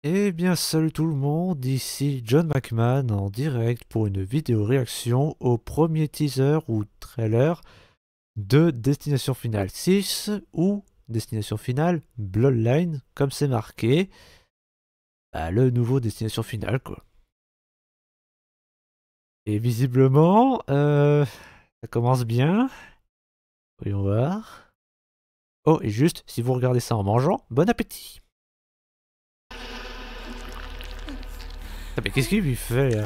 Eh bien, salut tout le monde, ici John McMahon en direct pour une vidéo réaction au premier teaser ou trailer de Destination Finale 6 ou Destination Finale Bloodline, comme c'est marqué, le nouveau Destination Finale quoi. Et visiblement, ça commence bien, voyons voir. Oh, et juste, si vous regardez ça en mangeant, bon appétit. Ah, mais qu'est-ce qu'il lui fait là?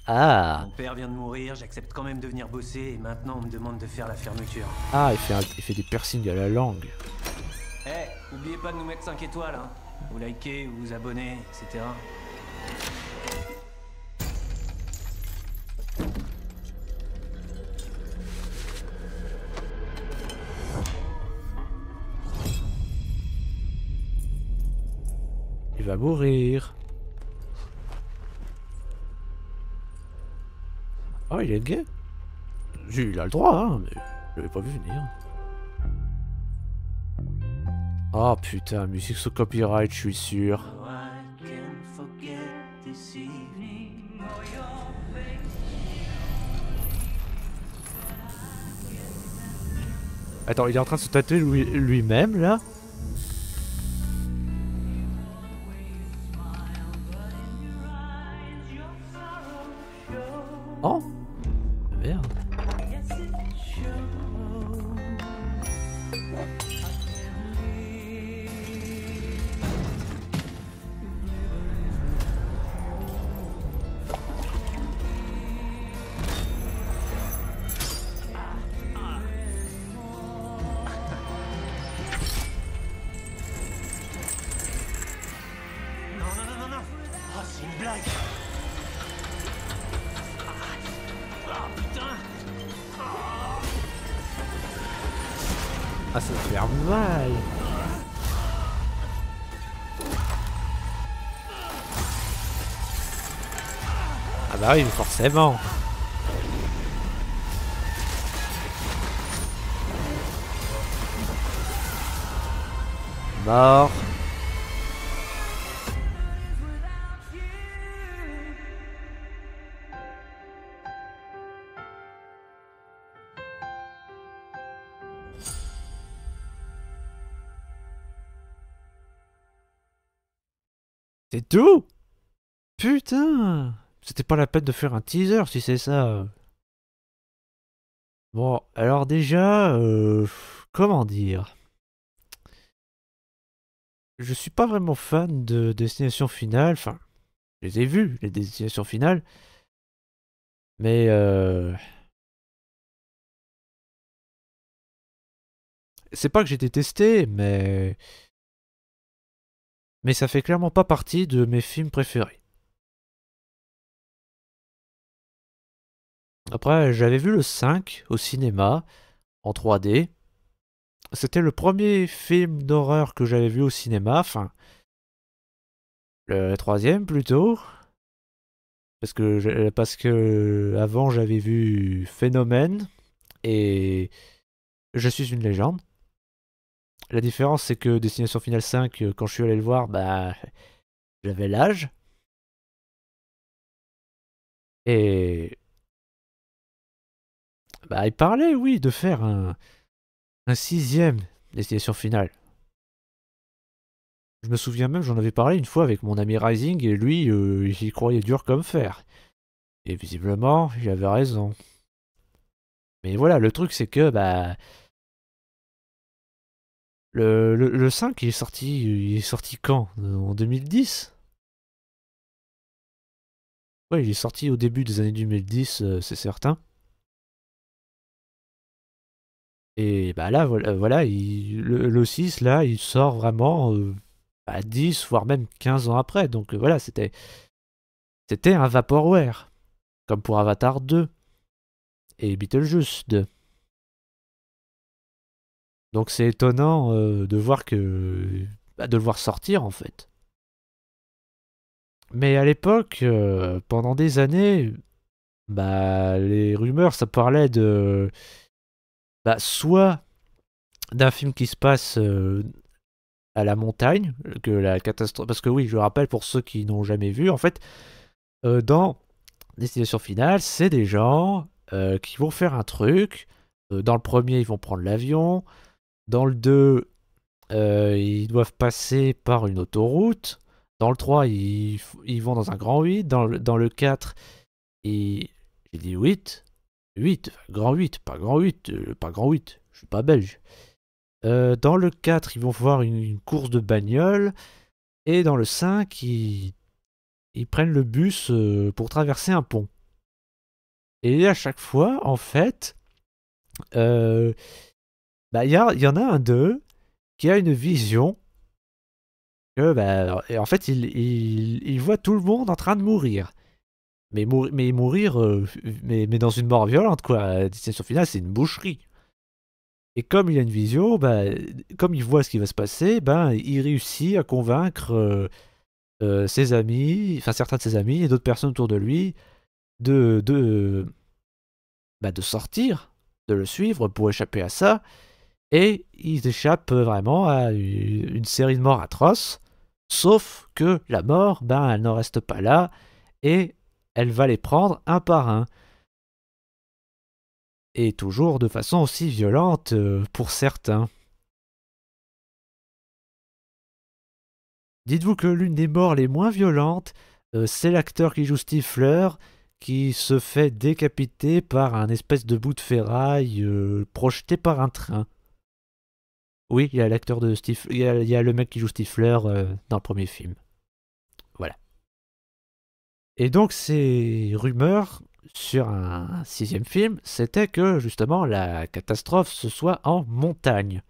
Ah, Mon père vient de mourir, j'accepte quand même de venir bosser et maintenant on me demande de faire la fermeture. il fait des piercings à la langue. Oubliez pas de nous mettre 5 étoiles, hein. Vous likez, vous vous abonnez, etc. Il va mourir. Oh, il est gay. Il a le droit, hein, mais je l'avais pas vu venir. Oh putain, musique sous copyright, je suis sûr. Attends, il est en train de se tatouer lui-même là? Oh merde. Non, non, non, non, non. Oh, c'est une blague. Ah, putain. Ah, ça va faire mal. Ah bah oui, forcément. Mort. C'est tout? Putain. C'était pas la peine de faire un teaser si c'est ça. Bon, alors déjà, comment dire? Je suis pas vraiment fan de Destination Finale, enfin, je les ai vus, les Destinations Finales, mais c'est pas que j'ai détesté, mais ça fait clairement pas partie de mes films préférés. Après, j'avais vu le 5 au cinéma, en 3D. C'était le premier film d'horreur que j'avais vu au cinéma, enfin, le troisième plutôt, parce que avant j'avais vu Phénomène et Je suis une légende. La différence, c'est que Destination Finale 5, quand je suis allé le voir, bah, j'avais l'âge. Et bah, il parlait, oui, de faire un sixième Destination Finale. Je me souviens même, j'en avais parlé une fois avec mon ami Rising, et lui, il y croyait dur comme fer. Et visiblement, il avait raison. Mais voilà, le truc, c'est que, bah, le 5, il est sorti quand? En 2010? Ouais, il est sorti au début des années 2010, c'est certain. Et bah là, voilà, le 6, là, il sort vraiment 10, voire même 15 ans après. Donc voilà, c'était un Vaporware, comme pour Avatar 2 et Beetlejuice 2. Donc c'est étonnant de voir de le voir sortir en fait. Mais à l'époque, pendant des années, bah, les rumeurs, ça parlait de... Bah, soit d'un film qui se passe à la montagne, que la catastrophe. Parce que oui, je le rappelle pour ceux qui n'ont jamais vu, en fait, dans Destination Finale, c'est des gens qui vont faire un truc. Dans le premier, ils vont prendre l'avion. Dans le 2, ils doivent passer par une autoroute. Dans le 3, ils vont dans un grand 8. Dans le 4, j'ai dit 8. 8, grand 8, pas grand 8, pas grand 8. Je suis pas belge. Dans le 4, ils vont voir une course de bagnole. Et dans le 5, ils prennent le bus pour traverser un pont. Et à chaque fois, en fait, bah, y en a un d'eux qui a une vision que, bah, et en fait, il voit tout le monde en train de mourir. Mais mourir, mais dans une mort violente, quoi. Destination finale, c'est une boucherie. Et comme il a une vision, bah, comme il voit ce qui va se passer, ben, il réussit à convaincre ses amis, enfin certains de ses amis et d'autres personnes autour de lui de sortir, de le suivre pour échapper à ça. Et ils échappent vraiment à une série de morts atroces. Sauf que la mort, ben, elle n'en reste pas là. Et elle va les prendre un par un. Et toujours de façon aussi violente pour certains. Dites-vous que l'une des morts les moins violentes, c'est l'acteur qui joue Steve Fleur, qui se fait décapiter par un espèce de bout de ferraille projeté par un train. Oui, il y a l'acteur de Steve, il y a le mec qui joue Steve Fleur dans le premier film. Voilà. Et donc ces rumeurs sur un sixième film, c'était que justement la catastrophe ce soit en montagne.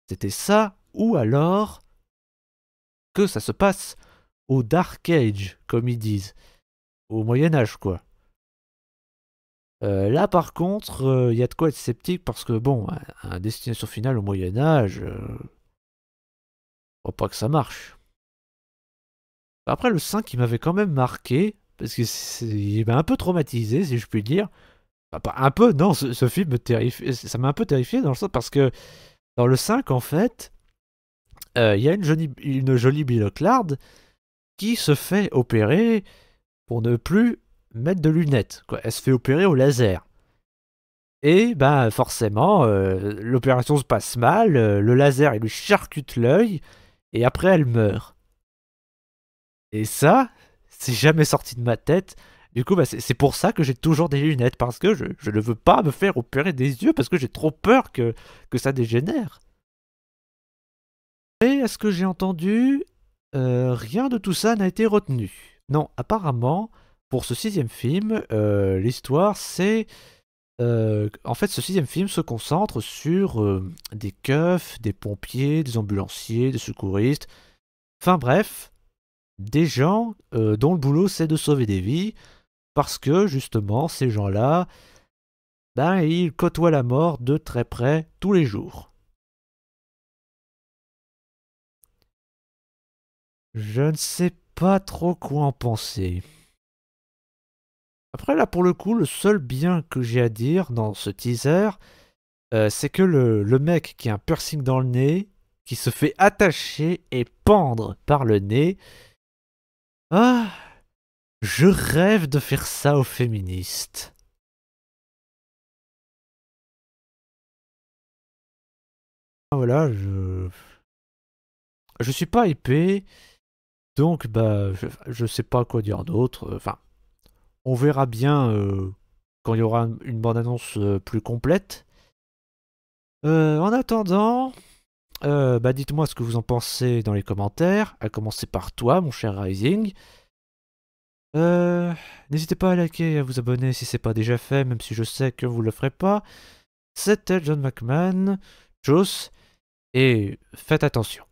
C'était ça, ou alors que ça se passe au Dark Age, comme ils disent. Au Moyen Âge, quoi. Là, par contre, il y a de quoi être sceptique parce que, bon, un destination finale au Moyen Âge, je crois pas que ça marche. Après, le 5, il m'avait quand même marqué, parce que il m'a un peu traumatisé, si je puis dire. Enfin, pas un peu, non, ce film me terrifie, ça m'a un peu terrifié dans le sens parce que dans le 5, en fait, il y a une jolie Bill Clard qui se fait opérer pour ne plus mettre de lunettes, quoi. Elle se fait opérer au laser. Et ben forcément, l'opération se passe mal, le laser il lui charcute l'œil, et après elle meurt. Et ça, c'est jamais sorti de ma tête. Du coup, bah, c'est pour ça que j'ai toujours des lunettes, parce que je ne veux pas me faire opérer des yeux, parce que j'ai trop peur que ça dégénère. Et à ce que j'ai entendu, rien de tout ça n'a été retenu. Non, apparemment, pour ce sixième film, l'histoire c'est en fait, ce sixième film se concentre sur des keufs, des pompiers, des ambulanciers, des secouristes. Enfin bref, des gens dont le boulot c'est de sauver des vies, parce que justement, ces gens-là, ben, ils côtoient la mort de très près tous les jours. Je ne sais pas trop quoi en penser. Après, là, pour le coup, le seul bien que j'ai à dire dans ce teaser, c'est que le mec qui a un piercing dans le nez, qui se fait attacher et pendre par le nez. Ah, je rêve de faire ça aux féministes. Ah, voilà, je suis pas hypé, donc bah je sais pas quoi dire d'autre. Enfin, on verra bien quand il y aura une bande-annonce plus complète. En attendant, bah dites-moi ce que vous en pensez dans les commentaires, à commencer par toi, mon cher Rising. N'hésitez pas à liker et à vous abonner si c'est pas déjà fait, même si je sais que vous le ferez pas. C'était John McMahon, Joss, et faites attention.